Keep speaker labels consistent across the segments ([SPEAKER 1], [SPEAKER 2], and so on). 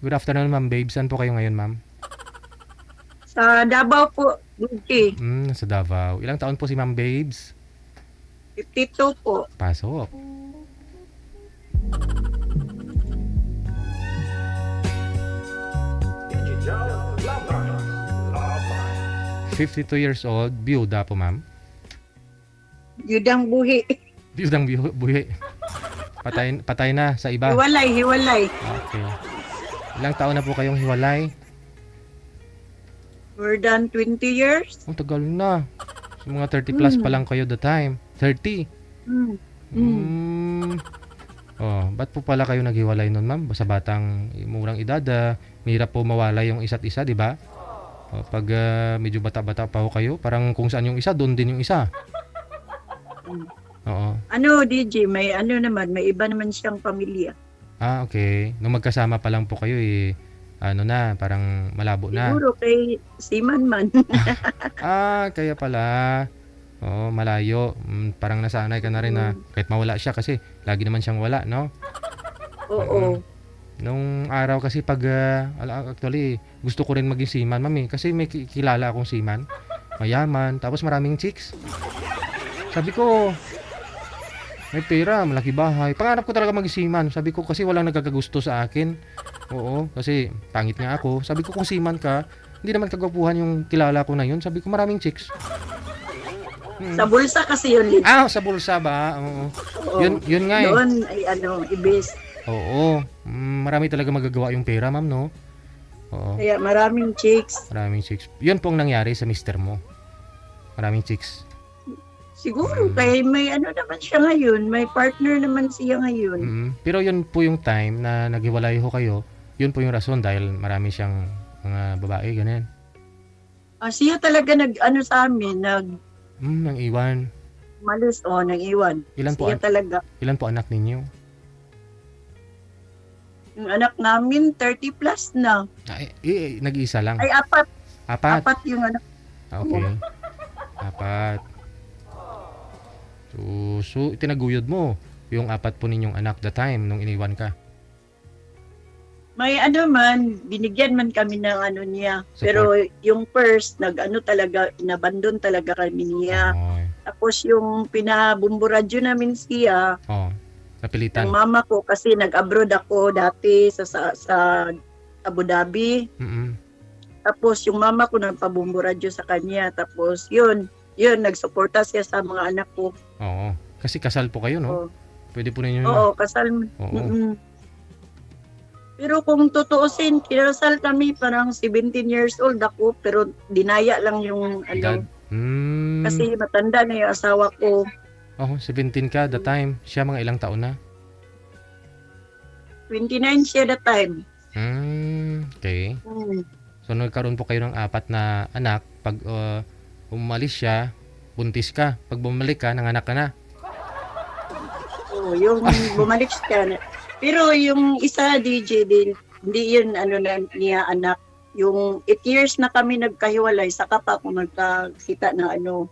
[SPEAKER 1] Good afternoon, Ma'am Babe. Saan po kayo ngayon, Ma'am?
[SPEAKER 2] Sa Davao po, DJ.
[SPEAKER 1] Sa Davao. Ilang taon po si Ma'am Babes?
[SPEAKER 2] 52 po.
[SPEAKER 1] Pasok.
[SPEAKER 3] Digital Lovers.
[SPEAKER 1] 52 years old. Biyuda po, Ma'am.
[SPEAKER 2] Yudang buhi.
[SPEAKER 1] Biyudang buhi. Patay na sa iba.
[SPEAKER 2] Hiwalay.
[SPEAKER 1] Okay. Ilang taon na po kayong hiwalay?
[SPEAKER 2] More than 20 years.
[SPEAKER 1] Oh, tagal na. So, mga 30 plus pa lang kayo the time. 30.
[SPEAKER 2] Mm.
[SPEAKER 1] Hmm. Oh, ba't po pala kayo naghiwalay nun, ma'am? Sa batang murang edad, mahirap po mawala yung isa't isa, di ba? Oh, pag medyo bata-bata pa ho kayo, parang kung saan yung isa, doon din yung isa. Oo.
[SPEAKER 2] Ano, DJ, may ano naman, may iba naman siyang pamilya.
[SPEAKER 1] Ah, okay. Nung magkasama pa lang po kayo, ano na, parang malabo na.
[SPEAKER 2] Siguro kay Siman man.
[SPEAKER 1] Ah, kaya pala. Oo, malayo. Parang nasanay ka na rin na kahit mawala siya kasi lagi naman siyang wala, no?
[SPEAKER 2] Oo.
[SPEAKER 1] Nung araw kasi pag, actually, gusto ko rin maging seaman, mami. Kasi may kilala akong seaman. Mayaman, tapos maraming chicks. Sabi ko, may pera, malaki bahay. Pangarap ko talaga maging seaman. Sabi ko kasi walang nagkakagusto sa akin. Oo, kasi pangit nga ako. Sabi ko kung seaman ka, hindi naman kagwapuhan yung kilala ko na yun. Sabi ko maraming chicks.
[SPEAKER 2] Sa bulsa kasi yun.
[SPEAKER 1] Ah, sa bulsa ba? Oo.
[SPEAKER 2] Oo.
[SPEAKER 1] Yun nga eh.
[SPEAKER 2] Doon ay ibis.
[SPEAKER 1] Oo. Marami talaga magagawa yung pera, ma'am, no? Oo.
[SPEAKER 2] Kaya maraming chicks.
[SPEAKER 1] Maraming chicks. Yun pong nangyari sa mister mo. Maraming chicks.
[SPEAKER 2] Siguro kay may ano naman siya ngayon. May partner naman siya ngayon.
[SPEAKER 1] Pero yun po yung time na naghiwalay ho kayo. Yun po yung rason dahil marami siyang mga babae, ganyan.
[SPEAKER 2] Siya talaga nag-ano sa amin,
[SPEAKER 1] Nang iwan.
[SPEAKER 2] malis o nag-iwan.
[SPEAKER 1] Ilan po,
[SPEAKER 2] Siya talaga.
[SPEAKER 1] ilan po anak ninyo?
[SPEAKER 2] Yung anak namin, 30 plus na.
[SPEAKER 1] Nag-iisa lang.
[SPEAKER 2] Ay, apat.
[SPEAKER 1] Apat.
[SPEAKER 2] Apat yung anak.
[SPEAKER 1] Okay. Apat. So itinaguyod mo yung apat po ninyong anak the time nung iniwan ka.
[SPEAKER 2] May ano man, binigyan man kami ng ano niya.
[SPEAKER 1] Support.
[SPEAKER 2] Pero yung first, nag-ano talaga, inabandon talaga kami niya.
[SPEAKER 1] Okay.
[SPEAKER 2] Tapos yung pinabumburadyo namin siya,
[SPEAKER 1] Oh, napilitan.
[SPEAKER 2] ng mama ko kasi nag-abroad ako dati sa Abu Dhabi. Tapos yung mama ko nagpabumburadyo sa kanya. Tapos yun, nagsuporta siya sa mga anak ko.
[SPEAKER 1] Oo. Kasi kasal po kayo, no?
[SPEAKER 2] Oo.
[SPEAKER 1] Pwede po ninyo
[SPEAKER 2] Oo, kasal.
[SPEAKER 1] Oo.
[SPEAKER 2] Mm-mm. Pero kung tutuusin, kinasal kami parang 17 years old ako, pero dinaya lang yung
[SPEAKER 1] edad.
[SPEAKER 2] ano, kasi matanda na yung asawa ko.
[SPEAKER 1] Oh, 17 ka the time. Siya mga ilang taon na?
[SPEAKER 2] 29 siya that time.
[SPEAKER 1] Okay.
[SPEAKER 2] Mm.
[SPEAKER 1] So nagkaroon po kayo ng apat na anak. Pag umalis siya, buntis ka. Pag bumalik ka, nanganak ka na.
[SPEAKER 2] Oo, yung bumalik siya. Pero yung isa DJ din, hindi yun ano na niya anak. Yung 8 years na kami nagkahiwalay, saka pa ako nagkakita na ano.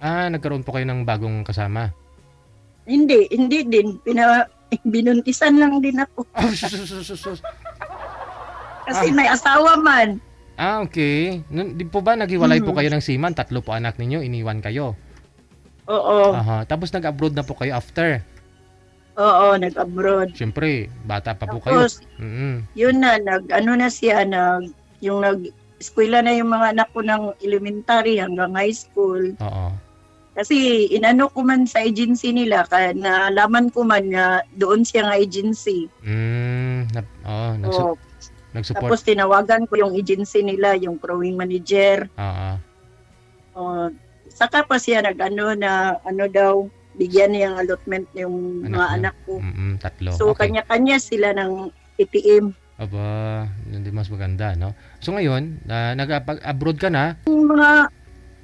[SPEAKER 1] Nagkaroon po kayo ng bagong kasama.
[SPEAKER 2] Hindi din. Binuntisan lang din ako. Kasi may asawa man.
[SPEAKER 1] Okay. Di po ba naghiwalay po kayo ng seaman? 3 po anak ninyo, iniwan kayo.
[SPEAKER 2] Oo.
[SPEAKER 1] Aha. Tapos nag-abroad na po kayo after.
[SPEAKER 2] Oo, nag-abroad.
[SPEAKER 1] Siyempre, bata pa po kayo.
[SPEAKER 2] Tapos, yun na, yung eskwela na yung mga anak ko ng elementary hanggang high school.
[SPEAKER 1] Oo.
[SPEAKER 2] Kasi inano ko man sa agency nila, kaya nalaman ko man na doon siya nga agency.
[SPEAKER 1] Nagsupport.
[SPEAKER 2] Tapos tinawagan ko yung agency nila, yung crewing manager.
[SPEAKER 1] Oo.
[SPEAKER 2] Saka pa siya nag-ano na, daw, bigyan niyang allotment yung mga anak ko.
[SPEAKER 1] 3.
[SPEAKER 2] So,
[SPEAKER 1] Okay.
[SPEAKER 2] kanya-kanya sila ng ATM.
[SPEAKER 1] Aba, hindi mas maganda, no? So ngayon, nag-abroad ka na.
[SPEAKER 2] Yung mga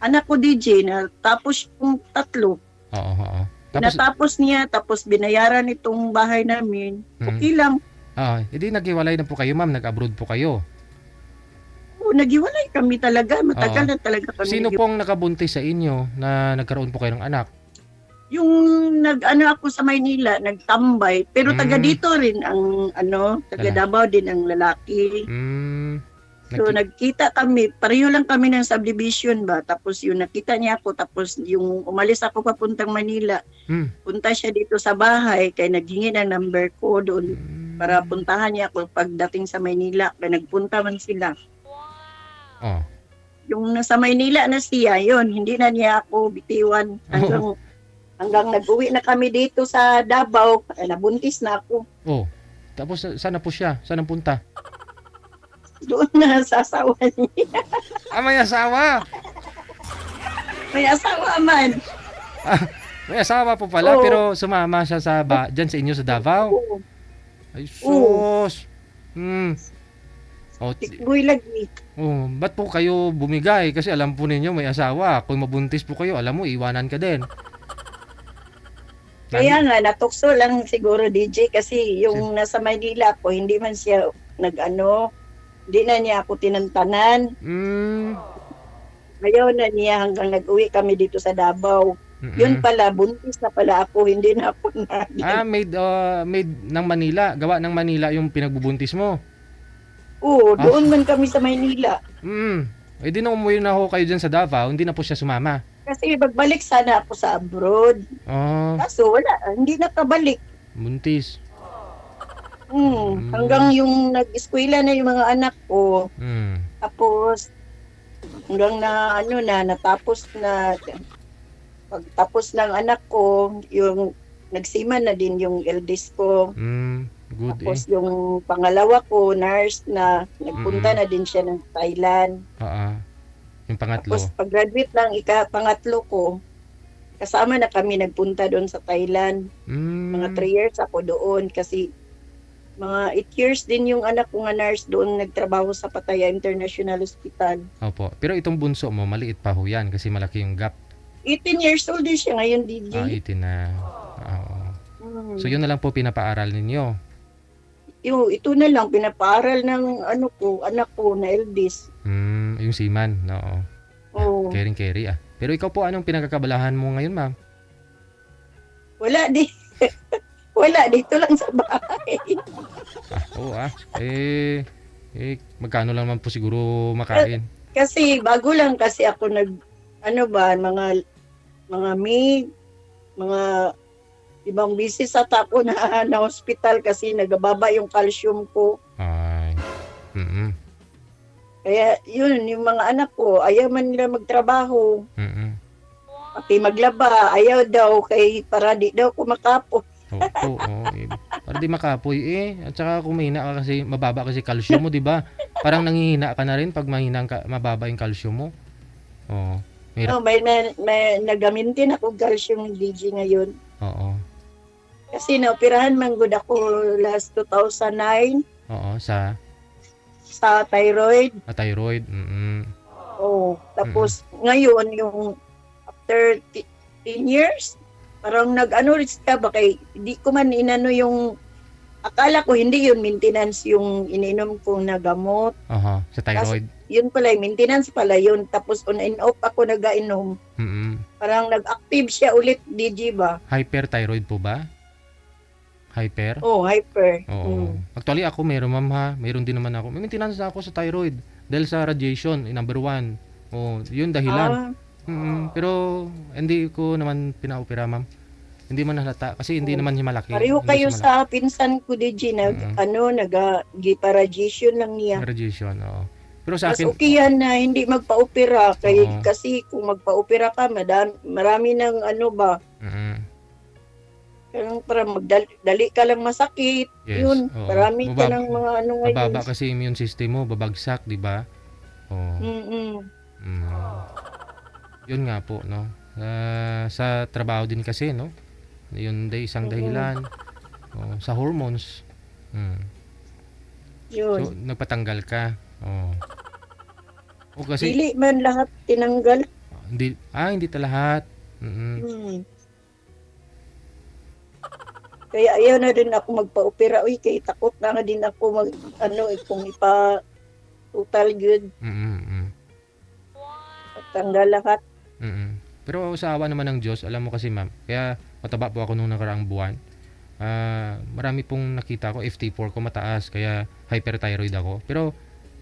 [SPEAKER 2] anak ko DJ na tapos yung 3.
[SPEAKER 1] Oo.
[SPEAKER 2] Natapos niya, tapos binayaran itong bahay namin. Okay lang.
[SPEAKER 1] Hindi naghiwalay na po kayo, ma'am. Nag-abroad po kayo.
[SPEAKER 2] Naghiwalay kami talaga. Matagal na talaga kami.
[SPEAKER 1] Sino pong nakabuntis sa inyo na nagkaroon po kayo ng anak?
[SPEAKER 2] Yung nag-ano ako sa Maynila, nagtambay, pero taga
[SPEAKER 1] Mm.
[SPEAKER 2] dito rin ang taga
[SPEAKER 1] Ala.
[SPEAKER 2] Davao din ang lalaki.
[SPEAKER 1] Hmm.
[SPEAKER 2] So nagkita kami, pareho lang kami ng subdivision ba. Tapos yung nakita niya ako, tapos yung umalis ako papuntang Manila,
[SPEAKER 1] Hmm.
[SPEAKER 2] punta siya dito sa bahay, kaya naghingi ng number ko doon para puntahan niya ako pagdating sa Maynila. Kaya nagpunta man sila.
[SPEAKER 1] Oh.
[SPEAKER 2] Yung nasa Maynila na siya, yun, hindi na niya ako bitiwan hanggang nag-uwi na kami dito sa Davao, nabuntis na ako.
[SPEAKER 1] Oh. Tapos saan na po siya? Saan ang punta?
[SPEAKER 2] Doon na sa asawa niya.
[SPEAKER 1] Ah, may asawa.
[SPEAKER 2] May asawa man.
[SPEAKER 1] May asawa po pala,
[SPEAKER 2] Oo.
[SPEAKER 1] pero sumama siya sa dyan sa inyo sa Davao.
[SPEAKER 2] Oo,
[SPEAKER 1] Ay, sus. Hmm. Oh,
[SPEAKER 2] tikboy lagi.
[SPEAKER 1] oh, ba't po kayo bumigay? Kasi alam po ninyo may asawa. Kung mabuntis po kayo, alam mo, iwanan ka din.
[SPEAKER 2] Kaya nga, natukso lang siguro DJ kasi yung nasa Maynila po, hindi man siya hindi na niya ako tinantanan.
[SPEAKER 1] Hmm.
[SPEAKER 2] Ayaw na niya hanggang nag-uwi kami dito sa Davao.
[SPEAKER 1] Mm-mm.
[SPEAKER 2] Yun pala, buntis na pala ako, hindi na ako na.
[SPEAKER 1] Ah, made ng Manila. Gawa ng Manila yung pinagbubuntis mo.
[SPEAKER 2] Oo, doon man kami sa Maynila.
[SPEAKER 1] Eh di nung umuwi na ho kayo dyan sa Davao, hindi na po siya sumama.
[SPEAKER 2] Kasi magbalik sana ako sa abroad.
[SPEAKER 1] Oh,
[SPEAKER 2] Kaso wala, hindi nakabalik.
[SPEAKER 1] buntis.
[SPEAKER 2] Hanggang yung nag-eskwela na yung mga anak ko.
[SPEAKER 1] Hmm.
[SPEAKER 2] Tapos, hanggang natapos na, pagtapos ng anak ko, yung nagsiman na din yung eldest ko.
[SPEAKER 1] Good
[SPEAKER 2] Tapos yung pangalawa ko, nurse na, nagpunta
[SPEAKER 1] Mm.
[SPEAKER 2] na din siya ng Thailand.
[SPEAKER 1] Yung pangatlo.
[SPEAKER 2] Tapos pag-graduate ng pangatlo ko, kasama na kami nagpunta doon sa Thailand. Mga 3 years ako doon kasi mga 8 years din yung anak ko nga nurse doon nagtrabaho sa Pattaya International Hospital.
[SPEAKER 1] Opo. Pero itong bunso mo, maliit pa ho yan kasi malaki yung gap.
[SPEAKER 2] 18 years old din siya ngayon, DJ.
[SPEAKER 1] 18 na. Oo. So
[SPEAKER 2] Mm.
[SPEAKER 1] yun na lang po pinapaaral ninyo.
[SPEAKER 2] Ito na lang, pinapaaral ng anak ko na eldest.
[SPEAKER 1] Yung seaman. Oo.
[SPEAKER 2] Oh,
[SPEAKER 1] Caring-carry ah. Pero ikaw po, anong pinagkakabalahan mo ngayon, ma'am?
[SPEAKER 2] wala di. Wala, dito lang sa bahay.
[SPEAKER 1] Oo magkano lang man po siguro makain?
[SPEAKER 2] Kasi bago lang kasi ako mga ibang bisis sa tapo na hospital kasi nagababa yung calcium ko.
[SPEAKER 1] Ay.
[SPEAKER 2] Kaya yun, yung mga anak ko, ayaw man nila magtrabaho. Pati maglaba, ayaw daw para di daw kumakapo.
[SPEAKER 1] Oo. Para di makapoy At saka kung mahina ka kasi, mababa kasi calcium mo, di ba? Parang nanghihina ka na rin pag mababa yung calcium mo. Oo. Mahirap.
[SPEAKER 2] May nagamintin ako calcium DJ ngayon.
[SPEAKER 1] Oo.
[SPEAKER 2] Kasi naoperahan man gud ako last 2009
[SPEAKER 1] Oo,
[SPEAKER 2] sa thyroid.
[SPEAKER 1] thyroid.
[SPEAKER 2] Oh, tapos ngayon yung after 10 years, parang rin siya ba hindi ko man inano yung akala ko hindi yun maintenance yung ininom kong na gamot.
[SPEAKER 1] Sa thyroid.
[SPEAKER 2] Yun pala, maintenance pala yun. Tapos on and off ako nagainom. Parang nag-active siya ulit, DJ ba?
[SPEAKER 1] Hyperthyroid po ba? Hyper?
[SPEAKER 2] Oh, hyper.
[SPEAKER 1] Oo. Actually ako meron, ma'am, ha. Meron din naman ako. May maintenance ako sa thyroid dahil sa radiation, number 1. Oh, yun dahilan. Pero hindi ko naman pinaopera, ma'am. Hindi man halata kasi hindi naman niya malaki.
[SPEAKER 2] Pareho
[SPEAKER 1] Hindi
[SPEAKER 2] kayo
[SPEAKER 1] siya
[SPEAKER 2] sa pinsan ko, DJ, nag-radiation lang niya.
[SPEAKER 1] radiation, oo. Pero sa
[SPEAKER 2] Mas
[SPEAKER 1] akin,
[SPEAKER 2] okay yan na hindi magpa-opera
[SPEAKER 1] Oo.
[SPEAKER 2] kasi kung magpa-opera ka, marami ng para magdali ka lang masakit.
[SPEAKER 1] Yes,
[SPEAKER 2] Yun,
[SPEAKER 1] oo.
[SPEAKER 2] marami ka
[SPEAKER 1] Mababa-
[SPEAKER 2] ng mga ngayon.
[SPEAKER 1] mababa kasi immune system mo, babagsak, di ba? Oo. Yun nga po, no. Sa trabaho din kasi, no. Yun isang dahilan. Sa hormones.
[SPEAKER 2] Yun.
[SPEAKER 1] So nagpatanggal ka. O kasi
[SPEAKER 2] Dili man lahat tinanggal.
[SPEAKER 1] hindi ta lahat.
[SPEAKER 2] Kaya ayaw na din ako magpa-opera. Uy, kaya takot na nga din ako kung total good. Tanggal lahat.
[SPEAKER 1] Pero sa awa naman ng Diyos, alam mo kasi ma'am, kaya mataba po ako nung nakaraang buwan. Marami pong nakita ko, FT4 ko mataas, kaya hyperthyroid ako. Pero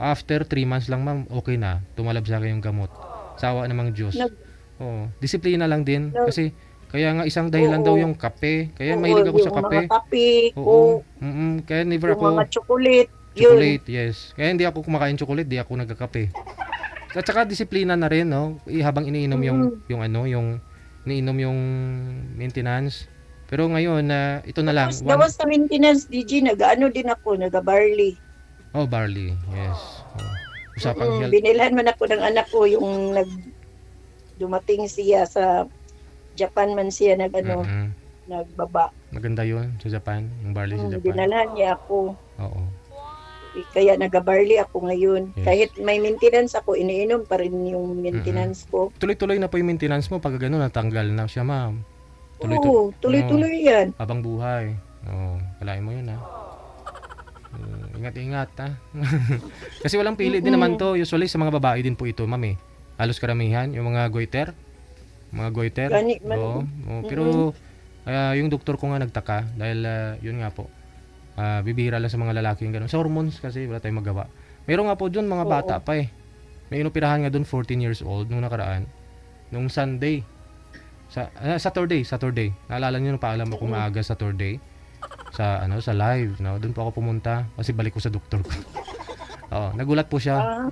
[SPEAKER 1] after 3 months lang ma'am, okay na. Tumalab sa akin yung gamot. Sa awa namang Diyos.
[SPEAKER 2] Nag-
[SPEAKER 1] Oo. Disiplina lang din.
[SPEAKER 2] Nag-
[SPEAKER 1] Kasi, kaya nga isang dahilan
[SPEAKER 2] Oo.
[SPEAKER 1] daw yung kape. Kaya
[SPEAKER 2] Oo,
[SPEAKER 1] mahilig ako sa
[SPEAKER 2] yung
[SPEAKER 1] kape.
[SPEAKER 2] mga kape,
[SPEAKER 1] Oo.
[SPEAKER 2] Coke,
[SPEAKER 1] Kaya never
[SPEAKER 2] yung
[SPEAKER 1] ako...
[SPEAKER 2] mga chocolate, yun.
[SPEAKER 1] Chocolate, yes. Kaya hindi ako kumakain chocolate, di ako nagkakape. At saka disiplina na rin, no? Habang iniinom yung iniinom yung maintenance. Pero ngayon na ito na lang.
[SPEAKER 2] Tapos gawas sa maintenance, DJ, nag-ano din ako, nag-barley.
[SPEAKER 1] Oh, barley. Yes. Oh. Usapang health.
[SPEAKER 2] Binilhan man ako ng anak ko yung dumating siya sa Japan man siya
[SPEAKER 1] Mm-mm.
[SPEAKER 2] nagbaba.
[SPEAKER 1] Maganda 'yun sa Japan, yung barley sa Japan.
[SPEAKER 2] Dinalhan niya ako.
[SPEAKER 1] Oo.
[SPEAKER 2] Kaya nag-barley ako ngayon.
[SPEAKER 1] Yes.
[SPEAKER 2] Kahit may maintenance ako, iniinom pa rin yung maintenance ko.
[SPEAKER 1] Tuloy-tuloy na po yung maintenance mo pag gano'n natanggal na siya, ma'am.
[SPEAKER 2] Oo, tuloy-tuloy yan.
[SPEAKER 1] Habang buhay. Oo, kalain mo 'yun ha. Ingat-ingat ha. Kasi walang pili din naman to. Usually sa mga babae din po ito, ma'am eh. Halos karamihan, yung mga goiter. Mga goiter.
[SPEAKER 2] Gani man.
[SPEAKER 1] Oo. Pero yung doktor ko nga nagtaka dahil yun nga po. Bibihira lang sa mga lalaki yung ganun. Sa hormones kasi wala tayong magawa. Meron nga po dun mga bata pa eh. May inoperahan nga dun 14 years old nung nakaraan. Nung Sunday. Saturday. Naalala niyo nung paalam ako maaga Saturday sa live, no? Doon po ako pumunta kasi balik ko sa doktor ko. Oo, nagulat po siya.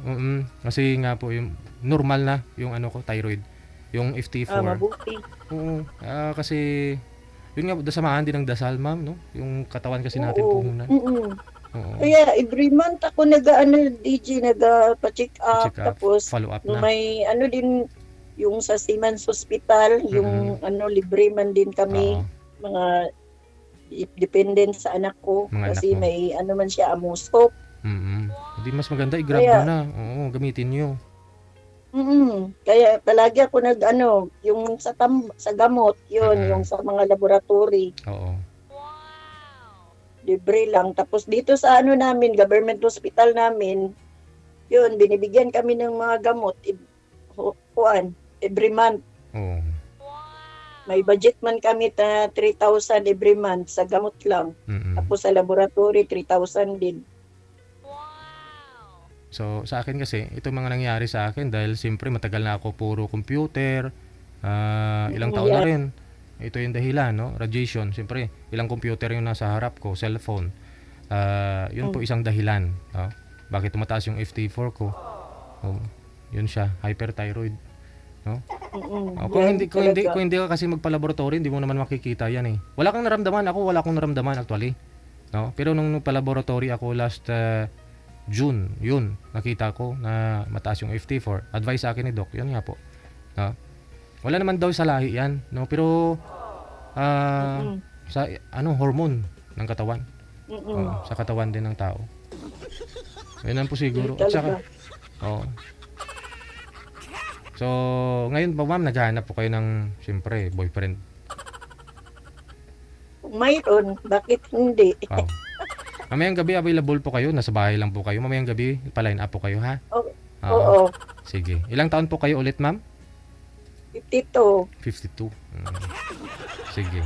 [SPEAKER 1] Kasi nga po yung normal na yung thyroid, yung FT4.
[SPEAKER 2] Mabuti.
[SPEAKER 1] Oo. Kasi yun nga dasamahan din ng dasal, ma'am, no? Yung katawan kasi natin puhunan. Oo.
[SPEAKER 2] Kaya every month ako DJ, nagpa-check up.
[SPEAKER 1] Check up,
[SPEAKER 2] Tapos
[SPEAKER 1] follow up na.
[SPEAKER 2] may din yung sa Siemens Hospital, yung libre man din kami.
[SPEAKER 1] Oo.
[SPEAKER 2] Mga dependent sa anak ko.
[SPEAKER 1] Mga
[SPEAKER 2] Kasi
[SPEAKER 1] anak mo.
[SPEAKER 2] may man siya, amusop.
[SPEAKER 1] Hindi mas maganda i-grab
[SPEAKER 2] Kaya-
[SPEAKER 1] mo na. Oo, gamitin niyo.
[SPEAKER 2] Kaya palagi ako yung sa gamot, yun, yung sa mga laboratory,
[SPEAKER 1] Oo.
[SPEAKER 2] libre lang. Tapos dito sa namin, government hospital namin, yun, binibigyan kami ng mga gamot, every month.
[SPEAKER 1] Oo.
[SPEAKER 2] May budget man kami 3,000 every month sa gamot lang. Tapos sa laboratory, 3,000 din.
[SPEAKER 1] So, sa akin kasi, ito mga nangyari sa akin dahil siyempre matagal na ako puro computer, ilang taon na rin. Ito yung dahilan, no? Radiation. Siyempre, ilang computer yung nasa harap ko, cellphone. Yun po isang dahilan. No? Bakit tumataas yung FT4 ko? Yun siya, hyperthyroid. No? Kung hindi ka kasi magpa-laboratory, hindi mo naman makikita yan eh. Wala kang naramdaman, wala akong naramdaman actually. No? Pero nung pa-laboratory ako last June, yun, nakita ko na mataas yung FT4. Advice sa akin ni Doc, yun nga po. No? Wala naman daw sa lahi yan, no? Pero sa hormone ng katawan. Sa katawan din ng tao. Yun lang po siguro. At saka, so, ngayon po ma'am, naghahanap po kayo ng, siyempre, boyfriend.
[SPEAKER 2] Mayroon, bakit hindi?
[SPEAKER 1] Wow. Mamayang gabi available po kayo, nasa bahay lang po kayo. Mamayang gabi, pa-line up po kayo, ha?
[SPEAKER 2] Oo.
[SPEAKER 1] Sige. Ilang taon po kayo ulit, ma'am?
[SPEAKER 2] 52.
[SPEAKER 1] 52. Sige.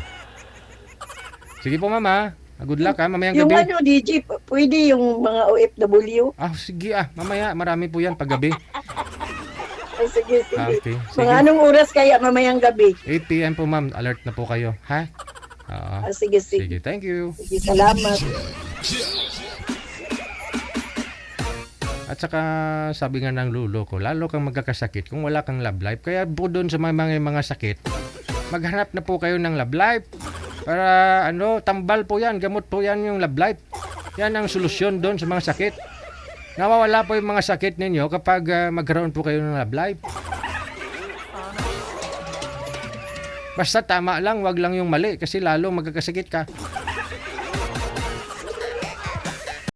[SPEAKER 1] Sige po, ma'am, ha? Good luck, ha? Mamayang
[SPEAKER 2] Yung
[SPEAKER 1] gabi.
[SPEAKER 2] DJ, pwede yung mga OFW.
[SPEAKER 1] Sige, mamaya. Marami po yan paggabi.
[SPEAKER 2] Sige.
[SPEAKER 1] Okay.
[SPEAKER 2] Mga
[SPEAKER 1] Sige.
[SPEAKER 2] anong oras kaya mamayang gabi?
[SPEAKER 1] 8 p.m. po, ma'am. Alert na po kayo, ha?
[SPEAKER 2] Sige.
[SPEAKER 1] Sige, thank you.
[SPEAKER 2] Sige, salamat.
[SPEAKER 1] At saka sabi nga ng lulo ko, lalo kang magkakasakit kung wala kang love life. Kaya po doon sa mga sakit, maghanap na po kayo ng love life. Para tambal po yan, gamot po yan yung love life. Yan ang solusyon doon sa mga sakit. Nawawala po yung mga sakit ninyo kapag magkaroon po kayo ng love life. Basta tama lang, wag lang yung mali kasi lalo magkakasakit ka.